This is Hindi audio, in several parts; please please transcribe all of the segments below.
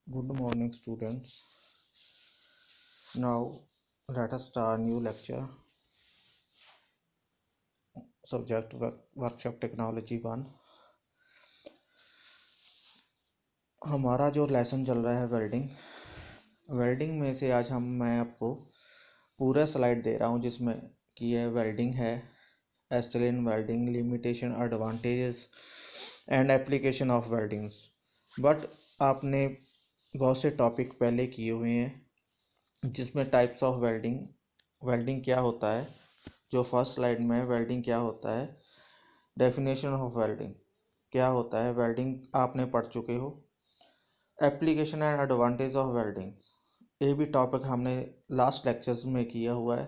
Good morning, students. Now, let us start new lecture. Subject workshop technology 1. हमारा जो लेसन चल रहा है वेल्डिंग में से आज मैं आपको पूरा स्लाइड दे रहा हूँ जिसमें कि ये वेल्डिंग है, acetylene welding, limitation, advantages and application of weldings. But आपने बहुत से टॉपिक पहले किए हुए हैं जिसमें टाइप्स ऑफ वेल्डिंग क्या होता है, जो फर्स्ट स्लाइड में वेल्डिंग क्या होता है, डेफिनेशन ऑफ वेल्डिंग क्या होता है, वेल्डिंग आपने पढ़ चुके हो। Application and advantage of welding, ये भी टॉपिक हमने लास्ट लेक्चर्स में किया हुआ है।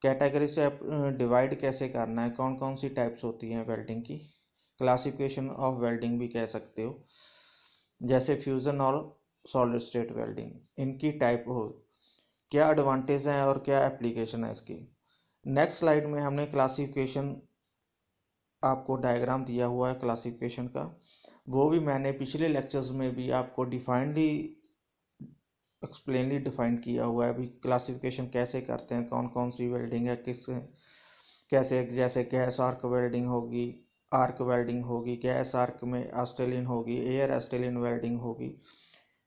कैटेगरी से डिवाइड कैसे करना है, कौन कौन सी टाइप्स होती हैं वेल्डिंग की, क्लासिफिकेशन ऑफ वेल्डिंग भी कह सकते हो, जैसे फ्यूज़न और सॉलिड स्टेट वेल्डिंग, इनकी टाइप हो, क्या एडवांटेज हैं और क्या एप्लीकेशन है इसकी। नेक्स्ट स्लाइड में हमने क्लासिफिकेशन, आपको डायग्राम दिया हुआ है क्लासिफिकेशन का, वो भी मैंने पिछले लेक्चर्स में भी आपको एक्सप्लेनली डिफाइन किया हुआ है। अभी क्लासिफिकेशन कैसे करते हैं, कौन कौन सी वेल्डिंग है, कैसे, जैसे गैस आर्क वेल्डिंग होगी, गैस आर्क में एस्टेलिन होगी, एयर एस्टेलिन वेल्डिंग होगी।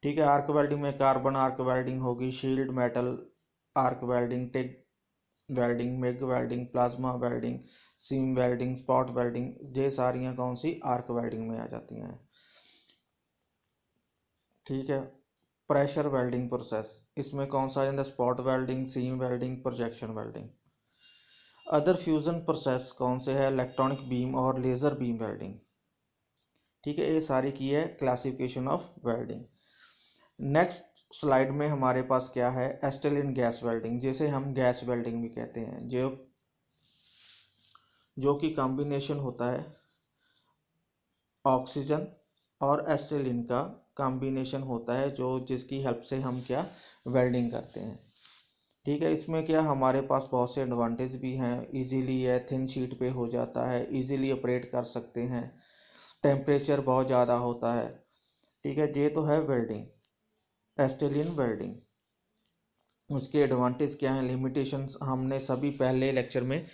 ठीक है, आर्क वेल्डिंग में कार्बन आर्क वेल्डिंग होगी, shield metal arc welding, tig welding, mig welding, plasma welding, seam welding, spot welding, ये सारियाँ कौन सी आर्क वेल्डिंग में आ जाती हैं। ठीक है, प्रेशर वेल्डिंग प्रोसेस, इसमें कौन सा आ जाता है, spot welding, seam welding, projection welding. Other fusion process कौन से है, इलेक्ट्रॉनिक बीम और लेज़र बीम वेल्डिंग। ठीक है, ये सारी की है classification of welding. Next slide में हमारे पास क्या है, एस्टेलिन गैस वेल्डिंग, जिसे हम गैस वेल्डिंग भी कहते हैं, जो कि कॉम्बिनेशन होता है ऑक्सीजन और एस्टेलिन का कॉम्बिनेशन होता है, जो जिसकी हेल्प से हम क्या वेल्डिंग करते हैं। ठीक है, इसमें क्या हमारे पास बहुत से एडवांटेज भी हैं, इजीली है, थिन शीट पे हो जाता है, इजीली ऑपरेट कर सकते हैं, टेम्परेचर बहुत ज़्यादा होता है। ठीक है, ये तो है वेल्डिंग, एस्टेलिन वेल्डिंग। उसके एडवांटेज क्या हैं, लिमिटेशंस हमने सभी पहले लेक्चर में,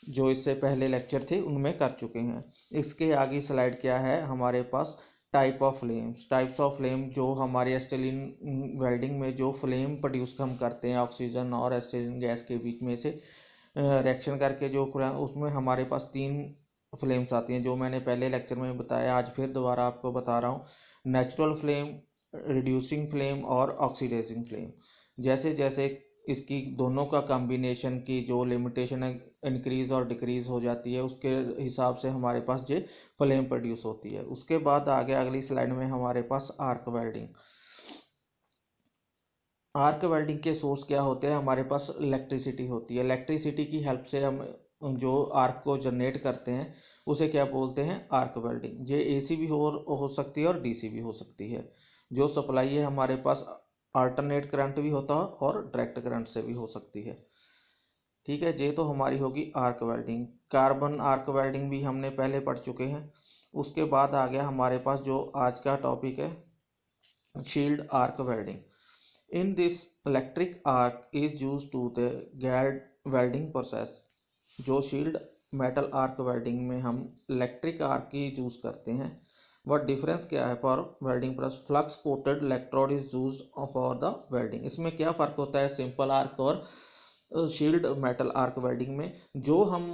जो इससे पहले लेक्चर थे उनमें कर चुके हैं। इसके आगे स्लाइड क्या है हमारे पास, टाइप्स ऑफ फ्लेम, जो हमारे एस्टेलिन वेल्डिंग में जो फ्लेम प्रोड्यूस हम करते हैं ऑक्सीजन और एस्टेलिन गैस के बीच में से रिएक्शन करके, जो उसमें हमारे पास 3 फ्लेम्स आती हैं, जो मैंने पहले लेक्चर में बताया, आज फिर दोबारा आपको बता रहा हूँ। नेचुरल फ्लेम, रिड्यूसिंग फ्लेम और ऑक्सीडाइजिंग फ्लेम। जैसे जैसे इसकी दोनों का कॉम्बिनेशन की जो लिमिटेशन है इंक्रीज और डिक्रीज हो जाती है, उसके हिसाब से हमारे पास ये फ्लेम प्रोड्यूस होती है। उसके बाद आगे अगली स्लाइड में हमारे पास आर्क वेल्डिंग के सोर्स क्या होते हैं, हमारे पास इलेक्ट्रिसिटी होती है। इलेक्ट्रिसिटी की हेल्प से हम जो आर्क को जनरेट करते हैं उसे क्या बोलते हैं, आर्क वेल्डिंग। ये एसी भी हो सकती है और डीसी भी हो सकती है। जो सप्लाई है हमारे पास अल्टरनेट करंट भी होता है और डायरेक्ट करंट से भी हो सकती है। ठीक है, ये तो हमारी होगी arc welding. Carbon arc welding भी हमने पहले पढ़ चुके हैं। उसके बाद आ गया हमारे पास जो आज का टॉपिक है, shield arc welding. In this, electric arc is used to the gad welding process। जो शील्ड मेटल आर्क वेल्डिंग में हम इलेक्ट्रिक आर्क की यूज करते हैं। वह डिफरेंस क्या है, for welding process flux coated electrode is used for the welding. इसमें क्या फ़र्क होता है सिंपल आर्क और शील्ड मेटल आर्क वेल्डिंग में, जो हम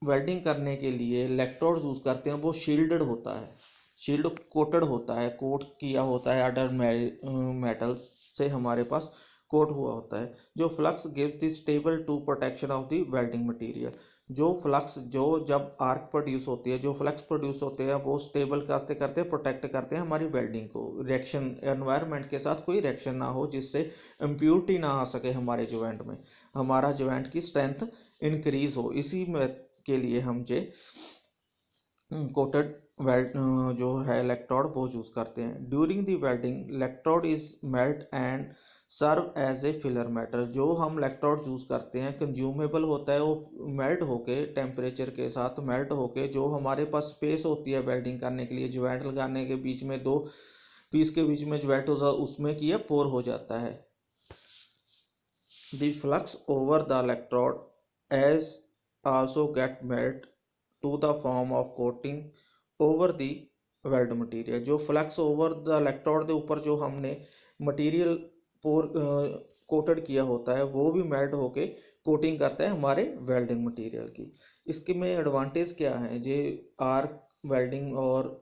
वेल्डिंग करने के लिए इलेक्ट्रोड यूज़ करते हैं वो शील्डेड होता है, शील्ड कोटेड होता है, कोट किया होता है अदर मेटल से हमारे पास कोट हुआ होता है। जो flux gives the stable to protection of the welding material. जो जब आर्क प्रोड्यूस होती है, जो फ्लक्स प्रोड्यूस होते हैं वो स्टेबल करते करते प्रोटेक्ट करते हैं हमारी वेल्डिंग को, रिएक्शन एनवायरनमेंट के साथ कोई रिएक्शन ना हो जिससे इम्प्योरिटी ना आ सके हमारे जॉइंट में, हमारा जॉइंट की स्ट्रेंथ इंक्रीज हो। इसी में के लिए हम जे कोटेड वेल्ड जो है इलेक्ट्रोड वो यूज़ करते हैं। During the welding electrode is melt and serve as a filler metal. जो हम इलेक्ट्रोड यूज़ करते हैं कंज्यूमेबल होता है, वो मेल्ट होके टेम्परेचर के साथ मेल्ट होके, जो हमारे पास स्पेस होती है वेल्डिंग करने के लिए, ज्वाइंट लगाने के बीच में 2 पीस के बीच में जो वेट होता है उसमें कि यह पोर हो जाता है। The flux over the electrode as also get melt to the form of coating over the weld material। जो फ्लक्स ओवर द इलेक्ट्रोड के ऊपर जो हमने मटेरियल पोर कोटेड किया होता है वो भी मेल्ट होके कोटिंग करता है हमारे वेल्डिंग मटेरियल की। इसके में एडवांटेज क्या है, जे आर्क वेल्डिंग और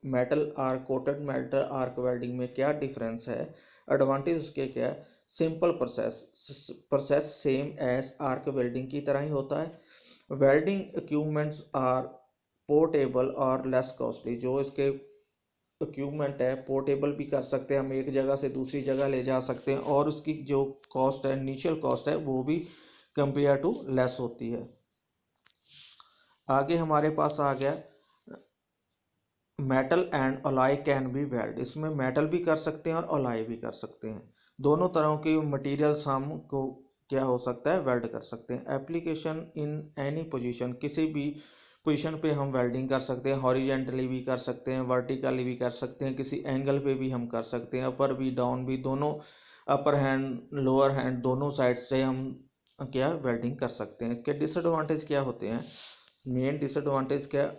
metal arc coated metal arc welding में क्या डिफरेंस है, एडवांटेज उसके क्या है। Simple process same as arc welding की तरह ही होता है। वेल्डिंग इक्विपमेंट्स आर पोर्टेबल और लेस कॉस्टली। जो इसके इक्विपमेंट है पोर्टेबल भी कर सकते हैं, हम एक जगह से दूसरी जगह ले जा सकते हैं, और उसकी जो कॉस्ट है इनिशियल कॉस्ट है वो भी कंपेयर टू लेस होती है। आगे हमारे पास आ गया metal and alloy can be weld. इसमें मेटल भी कर सकते हैं और अलाई भी कर सकते हैं। दोनों तरह के मटेरियल्स हम को क्या हो सकता है, वेल्ड कर सकते हैं। एप्लीकेशन इन एनी पोजीशन, किसी भी पोजीशन पे हम वेल्डिंग कर सकते हैं। हॉरिजेंटली भी कर सकते हैं, वर्टिकली भी कर सकते हैं, किसी एंगल पे भी हम कर सकते हैं, अपर भी डाउन भी, दोनों अपर हैंड लोअर हैंड दोनों साइड से हम क्या वेल्डिंग कर सकते हैं। इसके डिसएडवांटेज क्या होते हैं, मेन डिसएडवांटेज क्या,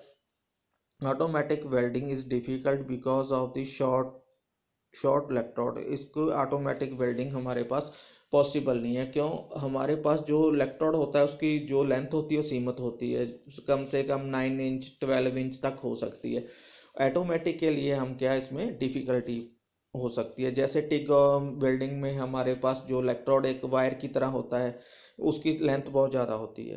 automatic welding is difficult because of the short electrode. इसको ऑटोमेटिक वेल्डिंग हमारे पास पॉसिबल नहीं है। क्यों, हमारे पास जो इलेक्ट्रोड होता है उसकी जो लेंथ होती है वो सीमित होती है, कम से कम 9 इंच 12 इंच तक हो सकती है। ऑटोमेटिक के लिए हम क्या इसमें डिफ़िकल्टी हो सकती है। जैसे टिग वेल्डिंग में हमारे पास जो इलेक्ट्रोड एक वायर की तरह होता है उसकी लेंथ बहुत ज़्यादा होती है।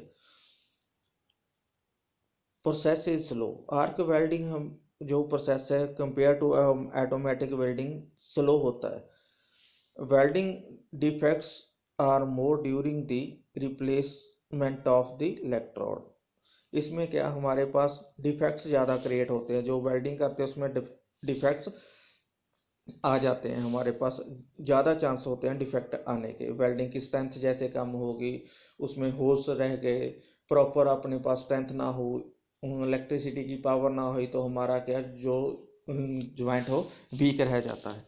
Process is slow. Arc welding हम जो प्रोसेस है compare to automatic welding slow होता है। Welding defects are more during the replacement of the electrode. इसमें क्या हमारे पास डिफेक्ट्स ज़्यादा क्रिएट होते हैं, जो वेल्डिंग करते हैं उसमें डिफेक्ट्स आ जाते हैं, हमारे पास ज़्यादा चांस होते हैं डिफेक्ट आने के। वेल्डिंग की स्ट्रेंथ जैसे कम होगी, उसमें होल्स रह गए, प्रॉपर अपने पास स्ट्रेंथ ना हो, इलेक्ट्रिसिटी की पावर ना हुई, तो हमारा क्या जो ज्वाइंट हो वीक रह जाता है।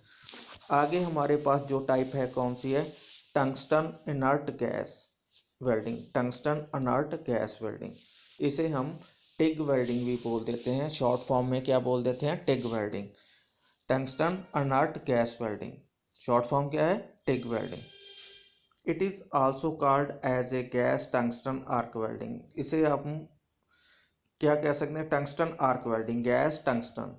आगे हमारे पास जो टाइप है कौन सी है, tungsten inert gas welding. Tungsten inert gas welding, इसे हम टिग वेल्डिंग भी बोल देते हैं, शॉर्ट फॉर्म में क्या बोल देते हैं, TIG welding. Tungsten inert gas welding short form क्या है, TIG welding. It is also called as a gas tungsten arc welding. इसे आप क्या कह सकते हैं, tungsten arc welding, gas tungsten.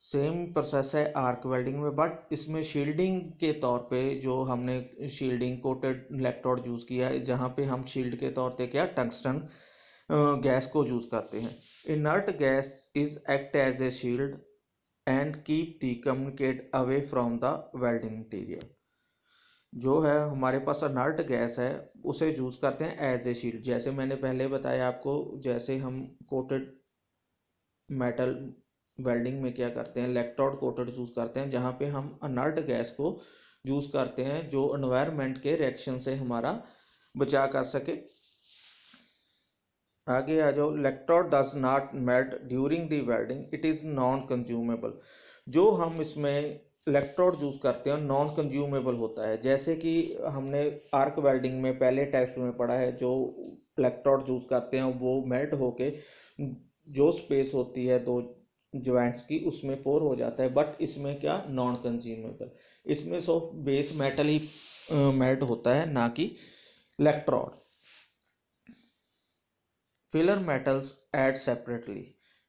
Same process है आर्क वेल्डिंग में, बट इसमें शील्डिंग के तौर पे जो हमने शील्डिंग कोटेड इलेक्ट्रोड यूज़ किया है, जहाँ पे हम शील्ड के तौर पे क्या टंगस्टन गैस को यूज़ करते हैं। Inert gas is act as a shield and keep the communicate away from the welding material. जो है हमारे पास इनर्ट गैस है उसे यूज़ करते हैं एज ए शील्ड। जैसे मैंने पहले बताया आपको, जैसे हम कोटेड मेटल वेल्डिंग में क्या करते हैं, इलेक्ट्रोड कोटेड यूज़ करते हैं, जहाँ पे हम इनर्ट गैस को यूज़ करते हैं जो एनवायरनमेंट के रिएक्शन से हमारा बचाव कर सके। आगे आ जाओ, electrode does not melt during the welding, it is non consumable. जो हम इसमें इलेक्ट्रोड यूज़ करते हैं नॉन कंज्यूमेबल होता है। जैसे कि हमने आर्क वेल्डिंग में पहले टेक्स्ट में पढ़ा है, जो इलेक्ट्रोड यूज़ करते हैं वो मेल्ट होके जो स्पेस होती है दो ज्वाइंट्स की उसमें पोर हो जाता है, बट इसमें क्या नॉन कंज्यूमेबल, इसमें सिर्फ बेस मेटल ही मेल्ट होता है, ना कि electrode. Filler metals add separately,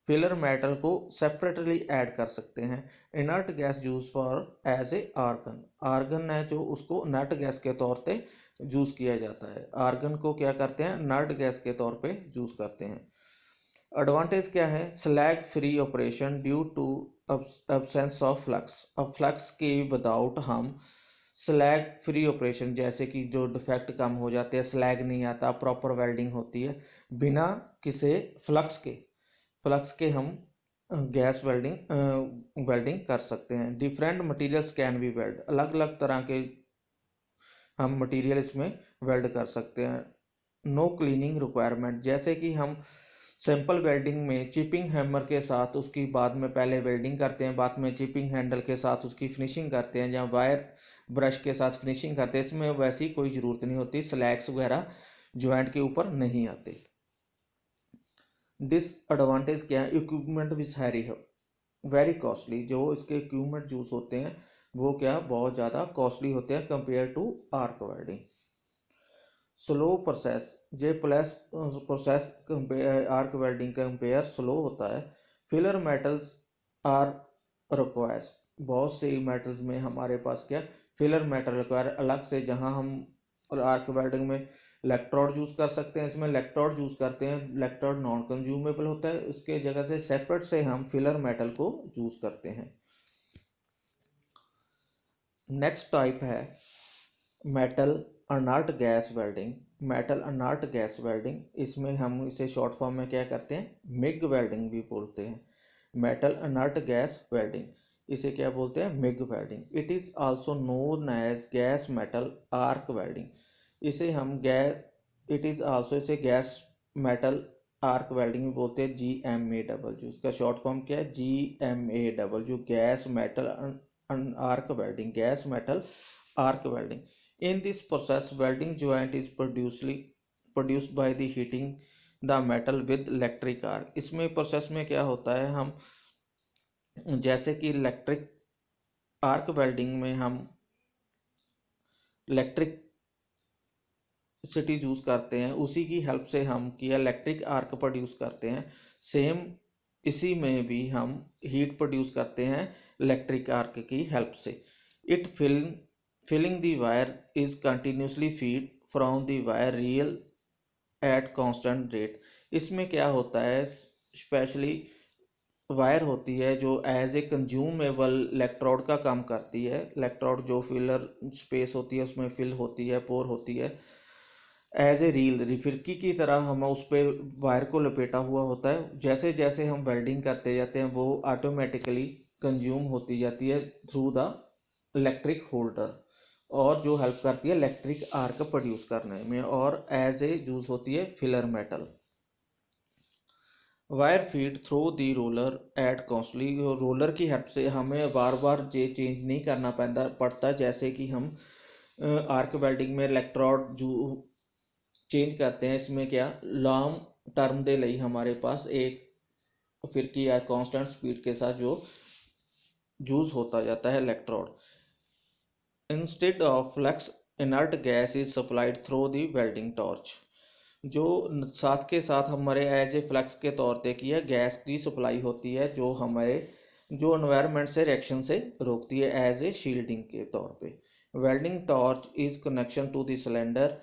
filler metal को सेपरेटली ऐड कर सकते हैं। Inert gas use for as a argon, argon है जो उसको इनर्ट गैस के तौर पे यूज किया जाता है। आर्गन को क्या करते हैं, इनर्ट गैस के तौर पे यूज करते हैं। एडवांटेज क्या है, slag free operation due to absence of flux. अब फ्लक्स के विदाउट हम स्लैग फ्री ऑपरेशन, जैसे कि जो डिफेक्ट कम हो जाते हैं, स्लैग नहीं आता, प्रॉपर वेल्डिंग होती है बिना किसी फ्लक्स के हम गैस वेल्डिंग कर सकते हैं। Different materials can be weld, अलग अलग तरह के हम मटेरियल इसमें वेल्ड कर सकते हैं। नो क्लीनिंग रिक्वायरमेंट, जैसे कि हम सिंपल वेल्डिंग में चिपिंग हैमर के साथ उसकी बाद में पहले वेल्डिंग करते हैं, बाद में चिपिंग हैंडल के साथ उसकी फिनिशिंग करते हैं, या वायर ब्रश के साथ फिनिशिंग करते हैं। इसमें वैसी कोई ज़रूरत नहीं होती, स्लैग्स वगैरह जॉइंट के ऊपर नहीं आते। डिसएडवांटेज क्या है? इक्विपमेंट विज हैरी है, वेरी कॉस्टली। जो इसके इक्विपमेंट यूज होते हैं वो क्या बहुत ज़्यादा कॉस्टली होते हैं compare to arc welding. Slow process, J plus process arc welding compare slow होता है। फिलर मेटल्स आर रिक्वायर्स, बहुत से मेटल्स में हमारे पास क्या फिलर मेटल रिक्वायर अलग से, जहां हम आर्क वेल्डिंग में इलेक्ट्रोड यूज़ कर सकते हैं, इसमें इलेक्ट्रोड यूज़ करते हैं, इलेक्ट्रोड नॉन कंज्यूमेबल होता है, उसके जगह से सेपरेट से हम फिलर मेटल को यूज़ करते हैं। नेक्स्ट टाइप है metal inert gas welding. Metal inert gas welding, इसमें हम इसे शॉर्ट फॉर्म में क्या करते हैं, मिग वेल्डिंग भी बोलते हैं। मेटल अनर्ट गैस वेल्डिंग, इसे क्या बोलते हैं, MIG welding. It is also known as gas metal arc welding. इसे हम गैस, इट इज़ आल्सो, इसे गैस मेटल आर्क वेल्डिंग भी बोलते हैं, GMAW। इसका शॉर्ट फॉर्म क्या है, GMAW, gas metal arc welding, gas metal arc welding. In this process, welding joint is produced by the heating the metal with electric arc. इसमें प्रोसेस में क्या होता है, हम जैसे कि इलेक्ट्रिक आर्क वेल्डिंग में हम इलेक्ट्रिक सिटी यूज करते हैं, उसी की हेल्प से हम किया इलेक्ट्रिक आर्क प्रोड्यूस करते हैं। सेम इसी में भी हम हीट प्रोड्यूस करते हैं इलेक्ट्रिक आर्क की हेल्प से। It filling the wire is continuously feed from the wire reel at constant rate। इसमें क्या होता है, स्पेशली वायर होती है जो एज ए कंज्यूमेबल इलेक्ट्रोड का काम करती है। इलेक्ट्रोड जो फिलर स्पेस होती है उसमें फिल होती है, पोर होती है, एज ए रील फिरकी की तरह हम उस पर वायर को लपेटा हुआ होता है। जैसे जैसे हम वेल्डिंग करते जाते हैं वो ऑटोमेटिकली कंज्यूम होती जाती है थ्रू द इलेक्ट्रिक होल्डर, और जो हेल्प करती है इलेक्ट्रिक आर्क प्रोड्यूस करने में, और एज ए यूज होती है filler metal. Wire feed through the roller at constantly, roller की हेल्प से हमें बार बार ये चेंज नहीं करना पड़ता, जैसे कि हम आर्क वेल्डिंग में इलेक्ट्रोड जो चेंज करते हैं, इसमें क्या लॉन्ग टर्म दे ਲਈ हमारे पास एक फिरकी या कांस्टेंट स्पीड के साथ जो यूज होता जाता है electrode. Instead of flux inert gas is supplied through the welding torch, जो साथ के साथ हमारे एज ए फ्लक्स के तौर पे किया गैस की सप्लाई होती है, जो हमारे जो एनवायरनमेंट से रिएक्शन से रोकती है एज ए शील्डिंग के तौर पे। Welding torch is connection to the cylinder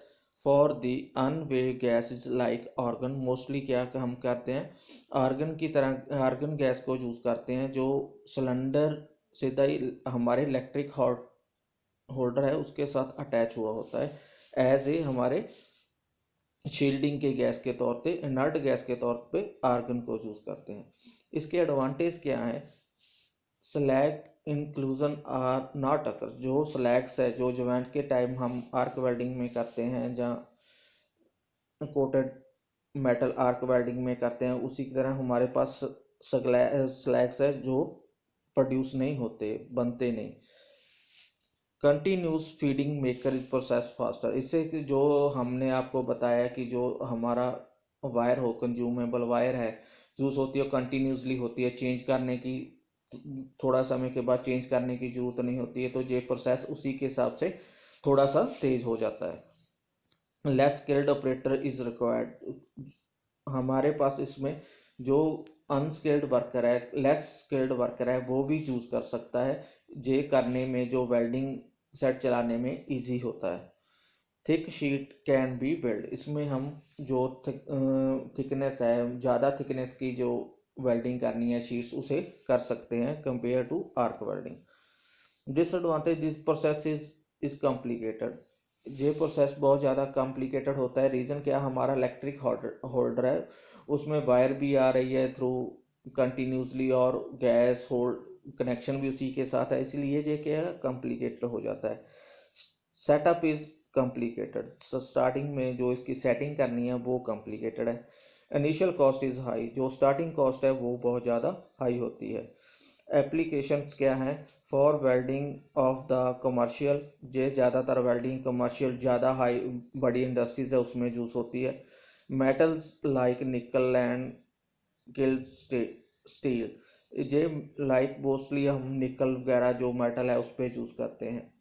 for the अनवे gas is like argon. Mostly क्या हम करते हैं, आर्गन की तरह आर्गन गैस को यूज़ करते हैं, जो सिलेंडर सीधा ही हमारे इलेक्ट्रिक होल्डर है उसके साथ अटैच हुआ होता है, एज ए हमारे शील्डिंग के गैस के तौर पे, इनर्ट गैस के तौर पे आर्गन को यूज़ करते हैं। इसके एडवांटेज क्या है, slag inclusion are not occur, जो स्लैग्स है जो जॉइंट के टाइम हम आर्क वेल्डिंग में करते हैं, जहाँ कोटेड मेटल आर्क वेल्डिंग में करते हैं, उसी की तरह हमारे पास स्लैग्स है जो प्रोड्यूस नहीं होते, बनते नहीं। Continuous feeding maker is process faster, इससे कि जो हमने आपको बताया कि जो हमारा वायर हो, कंज्यूमेबल वायर है, यूज़ होती है कंटिन्यूसली होती है, चेंज करने की थोड़ा समय के बाद चेंज करने की ज़रूरत नहीं होती है, तो ये प्रोसेस उसी के हिसाब से थोड़ा सा तेज हो जाता है। Less skilled operator is required, हमारे पास इसमें जो अनस्किल्ड वर्कर है, लेस स्किल्ड वर्कर है, वो भी चूज़ कर सकता है, ये करने में जो वेल्डिंग सेट चलाने में इजी होता है। Thick sheet can be build, इसमें हम जो थिकनेस है, ज़्यादा थिकनेस की जो वेल्डिंग करनी है शीट्स, उसे कर सकते हैं compare to arc welding. Disadvantage, this process is complicated, ये प्रोसेस बहुत ज़्यादा कॉम्प्लिकेटेड होता है। रीज़न क्या, हमारा इलेक्ट्रिक होल्डर है, उसमें वायर भी आ रही है थ्रू कंटिन्यूसली, और गैस होल्ड कनेक्शन भी उसी के साथ है, इसलिए ये क्या है कॉम्प्लिकेटेड हो जाता है। सेटअप इज़ कॉम्प्लिकेटेड, स्टार्टिंग में जो इसकी सेटिंग करनी है वो कॉम्प्लिकेटेड है। इनिशियल कॉस्ट इज़ हाई, जो स्टार्टिंग कॉस्ट है वो बहुत ज़्यादा हाई होती है। एप्लीकेशंस क्या हैं for welding of the commercial, जे ज़्यादातर वेल्डिंग कमर्शियल ज़्यादा हाई बड़ी इंडस्ट्रीज है उसमें यूज़ होती है। Metals like nickel and mild steel, ये लाइक मोस्टली हम निकल वगैरह जो मेटल है उस पर यूज़ करते हैं।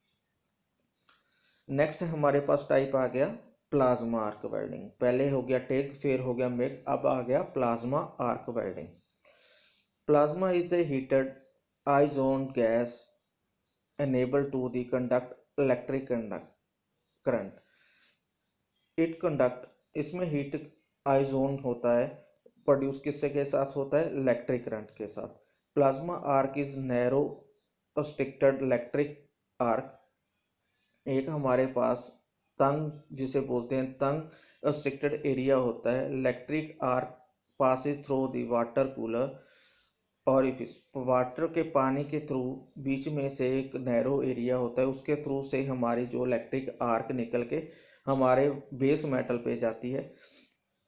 नेक्स्ट हमारे पास टाइप आ गया प्लाज्मा आर्क वेल्डिंग। पहले हो गया टेग, फिर हो गया मेग, अब आ गया plasma arc welding. Plasma is a heated आइजोन gas enabled to the conduct electric current. It conduct, इसमें हीट आइजोन होता है, प्रोड्यूस किससे के साथ होता है, इलेक्ट्रिक करंट के साथ। Plasma arc is narrow restricted electric arc, एक हमारे पास तंग, जिसे बोलते हैं तंग रिस्ट्रिक्टेड एरिया होता है। Electric arc passes through the water cooler और इफ वाटर के पानी के थ्रू बीच में से एक नैरो एरिया होता है, उसके थ्रू से हमारी जो इलेक्ट्रिक आर्क निकल के हमारे बेस मेटल पे जाती है।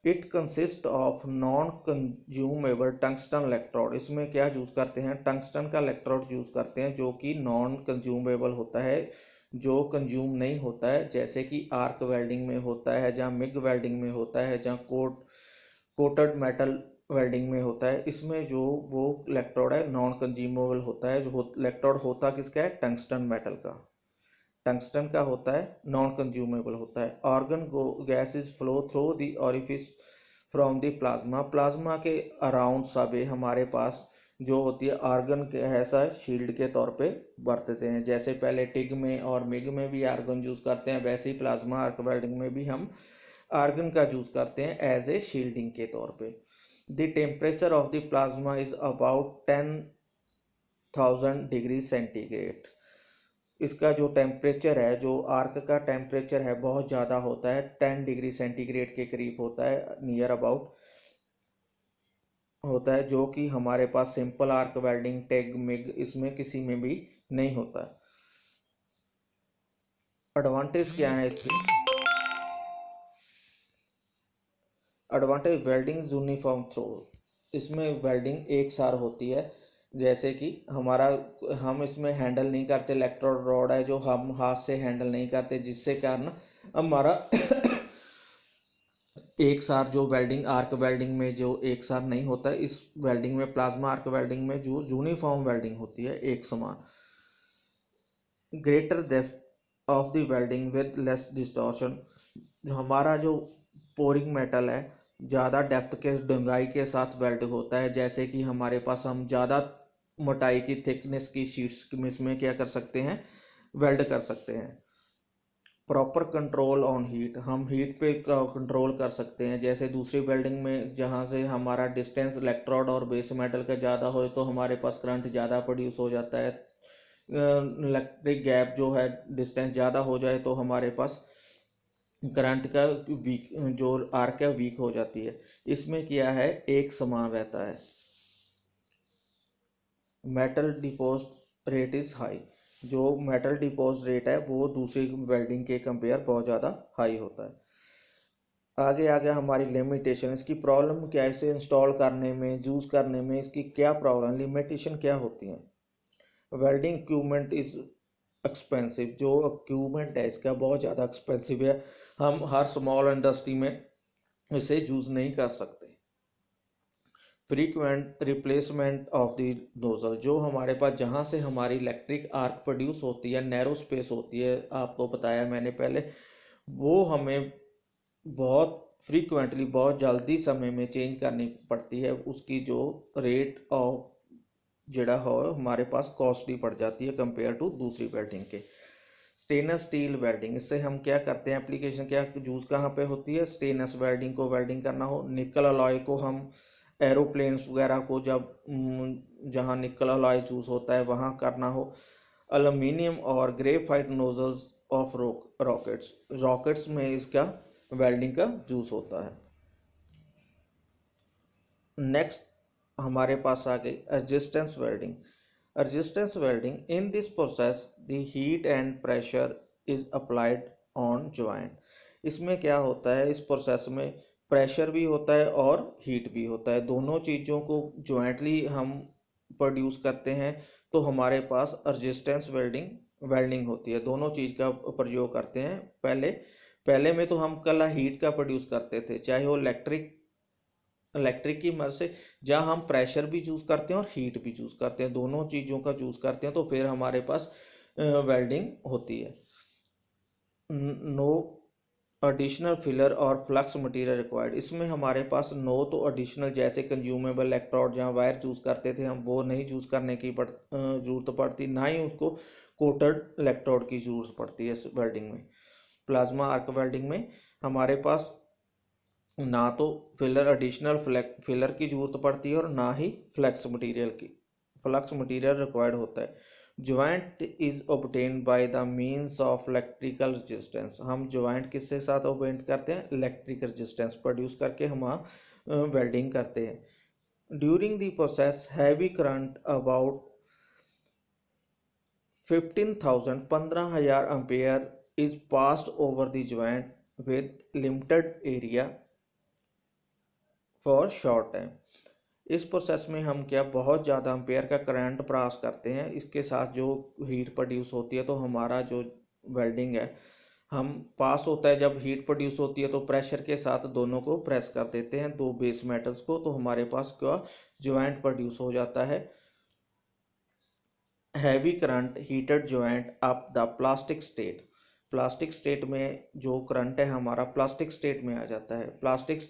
It consist of non consumable tungsten electrode, इसमें क्या यूज़ करते हैं, टंगस्टन का इलेक्ट्रोड यूज़ करते हैं जो कि नॉन कंज्यूमेबल होता है, जो कंज्यूम नहीं होता है, जैसे कि आर्क वेल्डिंग में होता है, जहाँ मिग वेल्डिंग में होता है, जहाँ कोटेड मेटल वेल्डिंग में होता है। इसमें जो वो इलेक्ट्रोड है नॉन कंज्यूमेबल होता है। जो इलेक्ट्रोड होता किसका है, टंगस्टन मेटल का, टंगस्टन का होता है, नॉन कंज्यूमेबल होता है। Organ gas is flow through the orifice from the plasma, plasma के अराउंड सबे हमारे पास जो होती है आर्गन के ऐसा शील्ड के तौर पे बरतते हैं। जैसे पहले टिग में और मिग में भी आर्गन यूज़ करते हैं, वैसे ही प्लाज्मा आर्क वेल्डिंग में भी हम आर्गन का यूज़ करते हैं एज ए शील्डिंग के तौर पे। The temperature of the plasma is about 10,000 degree centigrade. इसका जो टेम्परेचर है, जो आर्क का टेम्परेचर है बहुत ज़्यादा होता है, 10 डिग्री सेंटीग्रेड के करीब होता है, नियर अबाउट होता है, जो कि हमारे पास simple arc welding TIG MIG इसमें किसी में भी नहीं होता है। एडवांटेज क्या है इसके, एडवांटेज वेल्डिंग यूनिफॉर्म थ्रो, इसमें वेल्डिंग एक सार होती है। जैसे कि हम इसमें हैंडल नहीं करते, इलेक्ट्रोड रॉड है जो हम हाथ से हैंडल नहीं करते, जिससे कारण हमारा एक सार जो वेल्डिंग आर्क वेल्डिंग में जो एक सार नहीं होता है, इस वेल्डिंग में प्लाज्मा आर्क वेल्डिंग में जो यूनिफॉर्म वेल्डिंग होती है, एक समान। Greater depth of the welding with less distortion, जो हमारा जो पोरिंग मेटल है ज़्यादा डेप्थ के डूंगाई के साथ वेल्ड होता है। जैसे कि हमारे पास हम ज़्यादा मोटाई की थिकनेस की शीट्स इसमें क्या कर सकते हैं, वेल्ड कर सकते हैं। प्रॉपर कंट्रोल ऑन हीट, हम हीट पे कंट्रोल कर सकते हैं। जैसे दूसरी वेल्डिंग में जहाँ से हमारा डिस्टेंस इलेक्ट्रोड और बेस मेटल का ज़्यादा हो तो हमारे पास करंट ज़्यादा प्रोड्यूस हो जाता है। इलेक्ट्रिक गैप जो है डिस्टेंस ज़्यादा हो जाए तो हमारे पास करंट का वीक जो आर्क है वीक हो जाती है। इसमें क्या है, एक समान रहता है। Metal depots rate is high, जो मेटल डिपोज रेट है वो दूसरी वेल्डिंग के कंपेयर बहुत ज़्यादा हाई होता है। आगे आ गया हमारी लिमिटेशन, इसकी प्रॉब्लम क्या है, इसे इंस्टॉल करने में यूज़ करने में इसकी क्या प्रॉब्लम, लिमिटेशन क्या होती है। वेल्डिंग इक्विपमेंट इज़ एक्सपेंसिव, जो इक्विपमेंट है इसका बहुत ज़्यादा एक्सपेंसिव है, हम हर स्मॉल इंडस्ट्री में इसे यूज़ नहीं कर सकते। Frequent replacement of the nozzle, जो हमारे पास जहाँ से हमारी इलेक्ट्रिक आर्क प्रोड्यूस होती है, नैरो स्पेस होती है, आपको बताया मैंने पहले, वो हमें बहुत फ्रीक्वेंटली बहुत जल्दी समय में चेंज करनी पड़ती है। उसकी जो रेट ऑफ जड़ा हो हमारे पास कॉस्टली पड़ जाती है कंपेयर टू दूसरी वेल्डिंग के। स्टेनलेस स्टील वेल्डिंग, इससे हम क्या करते हैं, एप्लीकेशन क्या यूज़ कहाँ पे होती है, स्टेनलेस वेल्डिंग को वेल्डिंग करना हो। निकल अलॉय को हम एरोप्लेन्स वगैरह को जब जहाँ निकल अलॉय यूज़ होता है वहाँ करना हो। एल्यूमिनियम और graphite nozzles of rockets, rockets में इसका वेल्डिंग का यूज़ होता है। नेक्स्ट हमारे पास आ गई resistance welding. Resistance welding, in this process the heat and pressure is applied on joint, इसमें क्या होता है, इस प्रोसेस में प्रेशर भी होता है और हीट भी होता है, दोनों चीज़ों को ज्वाइंटली हम प्रोड्यूस करते हैं, तो हमारे पास रेजिस्टेंस वेल्डिंग होती है। दोनों चीज़ का प्रयोग करते हैं। पहले में तो हम कल हीट का प्रोड्यूस करते थे, चाहे वो इलेक्ट्रिक की मदद से, जहाँ हम प्रेशर भी चूज़ करते हैं और हीट भी चूज़ करते हैं, दोनों चीज़ों का चूज़ करते हैं, तो फिर हमारे पास वेल्डिंग होती है। नो एडिशनल फिलर और फ्लक्स मटेरियल रिक्वायर्ड, इसमें हमारे पास नो तो एडिशनल जैसे कंज्यूमेबल इलेक्ट्रोड जहाँ वायर चूज़ करते थे हम, वो नहीं चूज़ करने की ज़रूरत पड़ती, ना ही उसको कोटेड इलेक्ट्रोड की ज़रूरत पड़ती है इस वेल्डिंग में। प्लाज्मा आर्क वेल्डिंग में हमारे पास ना तो एडिशनल फिलर की ज़रूरत पड़ती है और ना ही फ्लक्स मटेरियल रिक्वायर्ड होता है। Joint is obtained by the means of electrical resistance, हम ज्वाइंट किसके साथ ऑब्टेन करते हैं? इलेक्ट्रिकल रेजिस्टेंस प्रोड्यूस करके हम वेल्डिंग करते हैं। During the process heavy current about 15,000 ampere is passed over the joint with limited area for short time. इस प्रोसेस में हम क्या बहुत ज़्यादा एम्पेयर का करंट पास करते हैं, इसके साथ जो हीट प्रोड्यूस होती है, तो हमारा जो वेल्डिंग है हम पास होता है, जब हीट प्रोड्यूस होती है तो प्रेशर के साथ दोनों को प्रेस कर देते हैं, दो बेस मेटल्स को, तो हमारे पास क्या ज्वाइंट प्रोड्यूस हो जाता है। Heavy current heated joint up the plastic state में जो करंट है हमारा प्लास्टिक स्टेट में आ जाता है।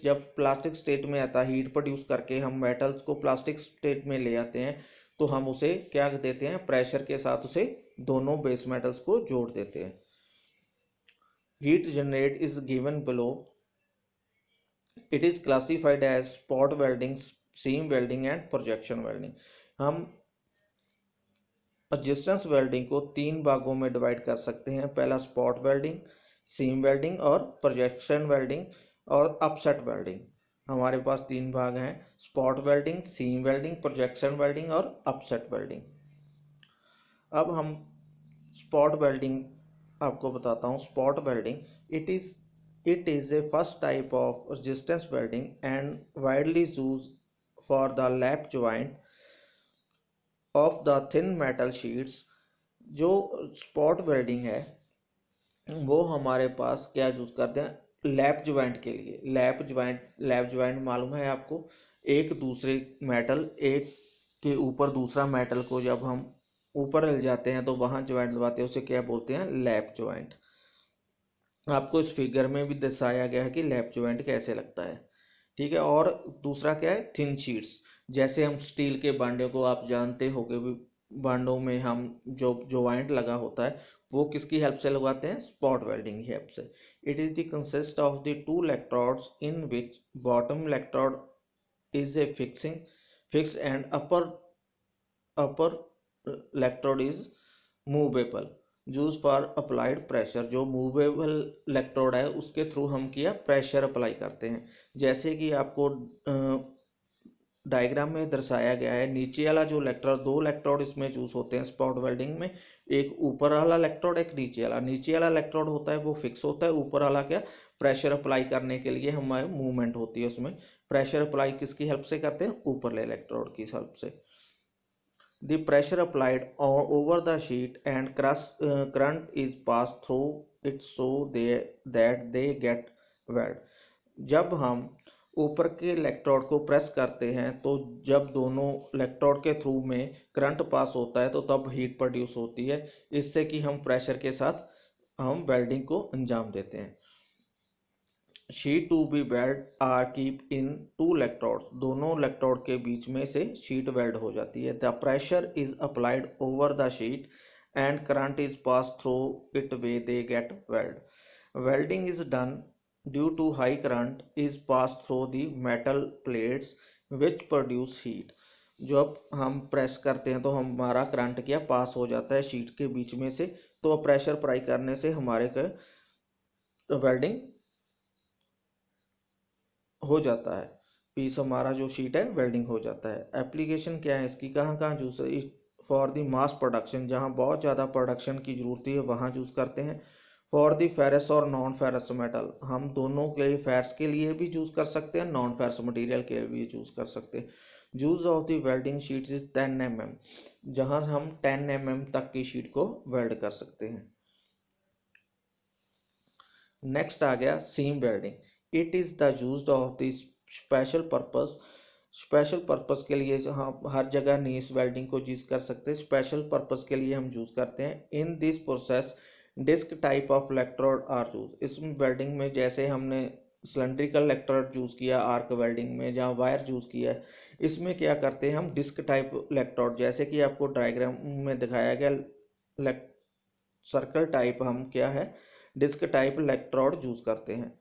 जब प्लास्टिक स्टेट में आता है, हीट प्रोड्यूस करके हम मेटल्स को प्लास्टिक स्टेट में ले आते हैं, तो हम उसे क्या देते हैं? प्रेशर के साथ उसे दोनों बेस मेटल्स को जोड़ देते हैं। Heat generate is given below, it is classified as spot welding, seam welding and projection welding. हम रेजिस्टेंस वेल्डिंग को 3 भागों में डिवाइड कर सकते हैं। पहला स्पॉट वेल्डिंग, सीम वेल्डिंग और प्रोजेक्शन वेल्डिंग और अपसेट वेल्डिंग। हमारे पास 3 भाग हैं, spot welding, seam welding, projection welding और अपसेट वेल्डिंग। अब हम स्पॉट वेल्डिंग आपको बताता हूँ। Spot welding it is a first type of resistance welding and widely use for the lap joint of the thin metal sheets. जो स्पॉट वेल्डिंग है वो हमारे पास क्या यूज़ करते हैं? लैप ज्वाइंट के लिए। लैप ज्वाइंट मालूम है आपको, एक दूसरे मेटल, एक के ऊपर दूसरा मेटल को जब हम ऊपर ले जाते हैं तो वहाँ ज्वाइंट लगाते हैं, उसे क्या बोलते हैं? Lap joint. आपको इस फिगर में भी दर्शाया गया है कि लैप ज्वाइंट कैसे लगता है, ठीक है। और दूसरा क्या है? Thin sheets. जैसे हम स्टील के बांडों को आप जानते हो कि बांडों में हम जो ज्वाइंट लगा होता है वो किसकी हेल्प से लगाते हैं? स्पॉट वेल्डिंग की हेल्प से। It is the consist of the 2 electrodes in which bottom electrode is a fix and upper electrode is movable use for applied pressure. जो मूवेबल इलेक्ट्रोड है उसके थ्रू हम किया प्रेशर अप्लाई करते हैं। जैसे कि आपको डायग्राम में दर्शाया गया है, नीचे वाला जो इलेक्ट्रोड, 2 इलेक्ट्रोड इसमें चूज होते हैं स्पॉट वेल्डिंग में, एक ऊपर वाला इलेक्ट्रोड, एक नीचे वाला। नीचे वाला इलेक्ट्रोड होता है वो फिक्स होता है, ऊपर वाला क्या? प्रेशर अप्लाई करने के लिए हमारे मूवमेंट होती है उसमें। प्रेशर अप्लाई किसकी हेल्प से करते हैं? ऊपर वाले इलेक्ट्रोड की हेल्प से। The pressure applied over the sheet and current is passed through it so that they get wet। जब हम ऊपर के इलेक्ट्रोड को प्रेस करते हैं तो जब दोनों इलेक्ट्रोड के थ्रू में करंट पास होता है तो तब हीट प्रोड्यूस होती है, इससे कि हम प्रेशर के साथ हम वेल्डिंग को अंजाम देते हैं। Sheet to be weld are keep in 2 electrodes, दोनों इलेक्ट्रोड के बीच में से शीट वेल्ड हो जाती है। The pressure is applied over the sheet and current is pass through it way they get weld. Welding is done due to high current is pass through the metal plates which produce heat. जब हम प्रेस करते हैं तो हमारा करंट क्या पास हो जाता है शीट के बीच में से, तो प्रेशर अप्लाई करने से हमारे वेल्डिंग हो जाता है, पीस हमारा जो शीट है वेल्डिंग हो जाता है। एप्लीकेशन क्या है इसकी, कहाँ कहाँ use? For the mass production, जहाँ बहुत ज़्यादा प्रोडक्शन की जरूरत है वहाँ यूज़ करते हैं। फॉर दी फेरस और नॉन फेरस मेटल, हम दोनों के लिए फेरस के लिए भी यूज़ कर सकते हैं, नॉन फेरस मटेरियल के लिए भी यूज़ कर सकते हैं। Use of the welding sheets is 10 mm, जहां हम 10 mm तक की शीट को वेल्ड कर सकते हैं। नेक्स्ट आ गया seam welding. It is the use of the special purpose, special purpose के लिए हम हर जगह नहीं इस वेल्डिंग को यूज़ कर सकते, स्पेशल पर्पस के लिए हम यूज़ करते हैं। In this process disc type of electrode are use, इस वेल्डिंग में जैसे हमने सिलेंड्रिकल इलेक्ट्रोड यूज़ किया आर्क वेल्डिंग में, जहाँ वायर यूज़ किया है, इसमें क्या करते हैं हम डिस्क टाइप इलेक्ट्रोड, जैसे कि आपको डायग्राम में दिखाया गया सर्कल टाइप, हम क्या है डिस्क टाइप इलेक्ट्रोड यूज़ करते हैं।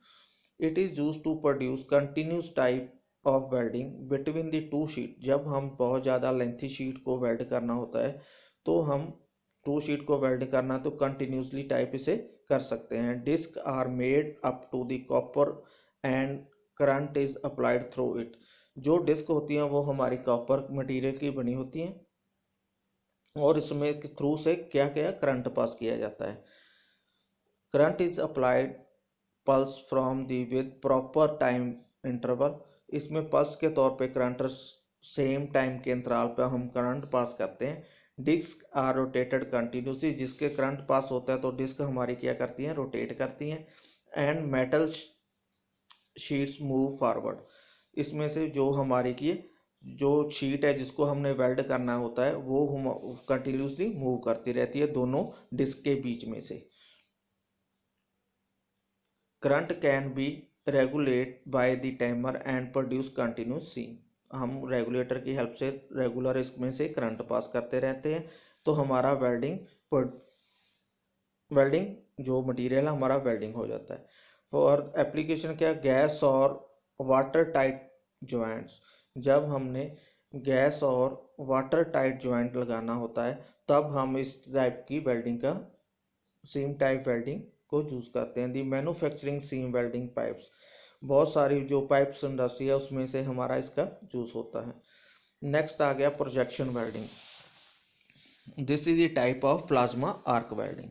It is use to produce continuous type of welding between the two sheet, जब हम बहुत ज़्यादा लेंथी शीट को वेल्ड करना होता है तो हम टू शीट को वेल्ड करना तो कंटिन्यूसली टाइप इसे कर सकते हैं। Disc are made up to the copper and current is applied through it, जो डिस्क होती हैं वो हमारी कॉपर मटेरियल की बनी होती हैं और इसमें थ्रू से क्या क्या करंट पास किया जाता है। Current is applied pulse from the with proper time interval, इसमें पल्स के तौर पे करंट सेम टाइम के अंतराल पर हम करंट पास करते हैं। डिस्क आर रोटेटेड कंटिन्यूसली, जिसके करंट पास होता है तो डिस्क हमारी क्या करती हैं रोटेट करती हैं। And metal sheets move forward, इसमें से जो हमारी की जो शीट है जिसको हमने वेल्ड करना होता है वो हम कंटिन्यूसली मूव करती रहती है दोनों डिस्क के बीच में से। Current can be regulate by the timer and produce continuous seam, हम रेगुलेटर की हेल्प से रेगुलर इसमें से करंट पास करते रहते हैं तो हमारा वेल्डिंग जो मटेरियल है हमारा वेल्डिंग हो जाता है। फॉर एप्लीकेशन क्या, गैस और वाटर टाइट जॉइंट्स, जब हमने गैस और वाटर टाइट जॉइंट लगाना होता है तब हम इस टाइप की वेल्डिंग का सीम टाइप वेल्डिंग को यूज़ करते हैं। The manufacturing seam welding pipes, बहुत सारी जो पाइप्स इंडस्ट्री है उसमें से हमारा इसका यूज़ होता है। नेक्स्ट आ गया projection welding. This is the type of plasma arc welding,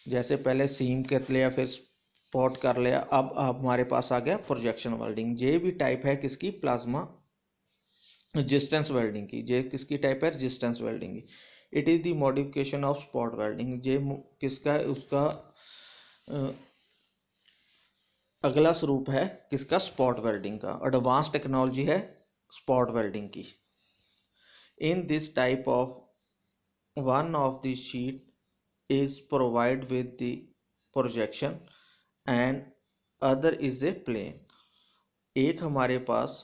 जैसे पहले सीम कर लिया फिर स्पॉट कर लिया, अब हमारे पास आ गया प्रोजेक्शन वेल्डिंग। ये भी टाइप है किसकी, प्लाज्मा रेजिस्टेंस वेल्डिंग की। ये किसकी टाइप है, रेजिस्टेंस वेल्डिंग की। It is the modification of spot welding, ये किसका है, उसका अगला स्वरूप है किसका, स्पॉट वेल्डिंग का। एडवांस टेक्नोलॉजी है स्पॉट वेल्डिंग की। In this type of one of the sheet is provided with the projection and other is a plane, एक हमारे पास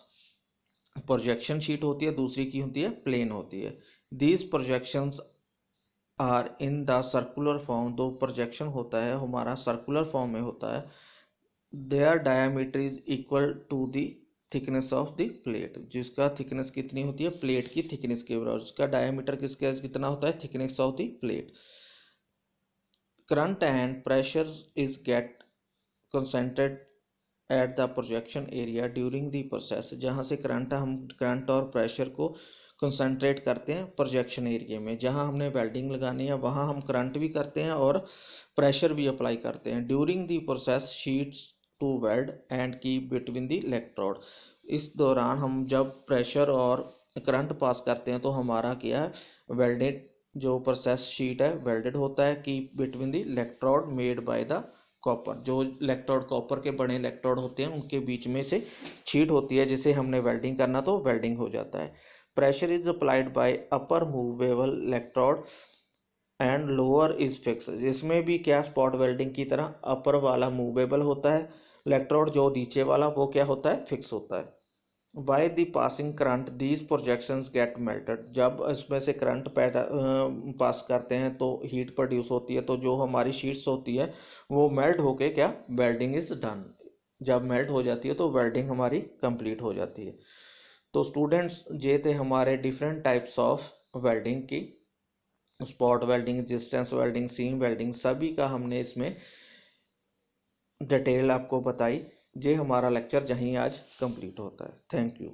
प्रोजेक्शन शीट होती है दूसरी की होती है प्लेन होती है। these projections are in the circular form, दो प्रोजेक्शन होता है हमारा सर्कुलर फॉर्म में होता है। Their diameter is equal to the thickness of the plate, जिसका थिकनेस कितनी होती है, प्लेट की थिकनेस के बराबर, जिसका डायमीटर किसका कितना होता है, thickness of the plate. Current and pressure is get concentrate at the projection area during the process, जहाँ से हम करंट और प्रेशर को कंसंट्रेट करते हैं प्रोजेक्शन एरिया में, जहाँ हमने वेल्डिंग लगानी है वहाँ हम करंट भी करते हैं और प्रेशर भी अप्लाई करते हैं। During the process sheets to weld and keep between the electrode, इस दौरान हम जब प्रेशर और करंट पास करते हैं तो हमारा क्या है, वेल्डेड जो प्रोसेस शीट है वेल्डेड होता है। Keep between the electrode made by the copper, जो इलेक्ट्रोड कॉपर के बड़े इलेक्ट्रोड होते हैं उनके बीच में से शीट होती है जिसे हमने वेल्डिंग करना तो वेल्डिंग हो जाता है। Pressure is applied by upper movable electrode and lower is fix, इसमें भी क्या स्पॉट वेल्डिंग की तरह अपर वाला मूवेबल होता है इलेक्ट्रोड, जो नीचे वाला वो क्या होता है, फिक्स होता है। By the passing current these projections get melted, जब इसमें से करंट पैदा पास करते हैं तो हीट प्रोड्यूस होती है, तो जो हमारी शीट्स होती है वो मेल्ट होके क्या वेल्डिंग इज डन, जब मेल्ट हो जाती है तो वेल्डिंग हमारी कंप्लीट हो जाती है। तो स्टूडेंट्स ये थे हमारे डिफरेंट टाइप्स ऑफ वेल्डिंग की, spot welding, resistance welding, seam welding, सभी का हमने इसमें डिटेल आपको बताई। ये हमारा लेक्चर यहीं आज कंप्लीट होता है। Thank you.